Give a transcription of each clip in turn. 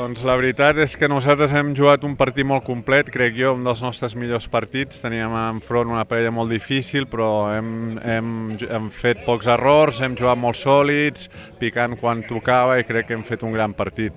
Doncs la veritat és que nosaltres hem jugat un partit molt complet, crec jo, un dels nostres millors partits. Teníem enfront una parella molt difícil, però hem fet pocs errors, hem jugat molt sòlids, picant quan tocava i crec que hem fet un gran partit.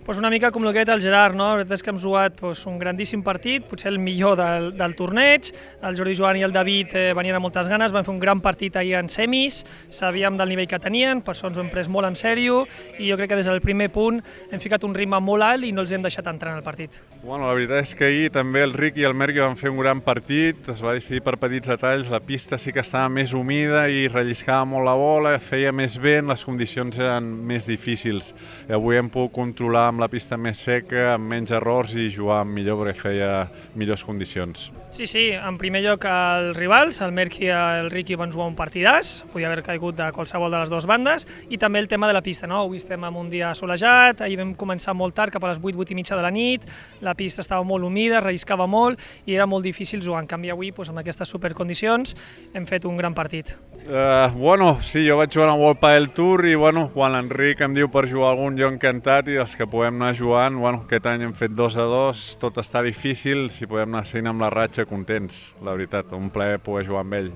Pues una mica com el que ha dit el Gerard, no? La veritat és que hem jugat un grandíssim partit, potser el millor del torneig. El Jordi Joan i el David venien amb moltes ganes, van fer un gran partit ahir en semis, sabíem del nivell que tenien, per això ens ho hem pres molt en sèrio i jo crec que des del primer punt hem ficat un ritme molt alt i no els hem deixat entrar en el partit. Bueno, la veritat és que ahir també el Ricky i el Mercky van fer un gran partit, es va decidir per petits detalls, la pista sí que estava més humida i relliscava molt la bola, feia més vent, les condicions eren més difícils. I avui hem pogut controlar amb la pista més seca, amb menys errors i jugar millor perquè feia millors condicions. Sí, en primer lloc els rivals, el Mercky i el Ricky van jugar un partidàs, podia haver caigut de qualsevol de les dues bandes, i també el tema de la pista, no? Avui estem en un dia solejat, ahir vam començar molt tard, cap a les 8, 8 i mitja de la nit, la pista estava molt humida, relliscava molt i era molt difícil jugar. En canvi avui, amb aquestes supercondicions, hem fet un gran partit. Sí, jo vaig jugar al World Padel Tour i quan l'Enric em diu per jugar algun, jo encantat, i els que podem anar jugant, aquest any hem fet 2-2, tot està difícil, si podem anar seguint amb la ratxa, contents, la veritat, un plaer poder jugar amb ell.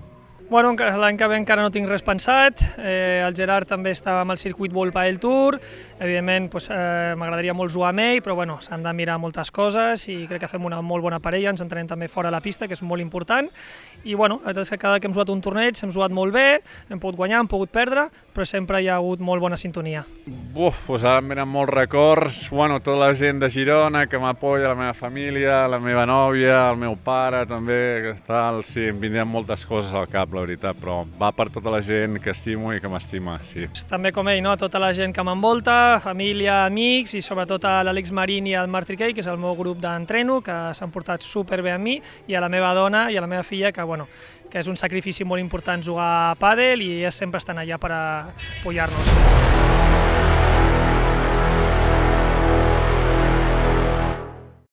L'any que ve encara no tinc res pensat, el Gerard també estava amb el circuit World Padel Tour, evidentment m'agradaria molt jugar amb ell, però s'han de mirar moltes coses i crec que fem una molt bona parella, ens entenem també fora de la pista, que és molt important, i la veritat és que cada que hem jugat un torneig hem jugat molt bé, hem pogut guanyar, hem pogut perdre, però sempre hi ha hagut molt bona sintonia. Ara em venen molts records, tota la gent de Girona que m'apoya, la meva família, la meva nòvia, el meu pare també, sí, em vindran moltes coses al cap, la veritat, però va per tota la gent que estimo i que m'estima, sí. També com ell, tota la gent que m'envolta, família, amics i sobretot a l'Àlex Marín i al Marc Triquei, que és el meu grup d'entreno, que s'han portat superbé amb mi, i a la meva dona i a la meva filla, que és un sacrifici molt important jugar a pàdel i ells sempre estan allà per apoyar-nos.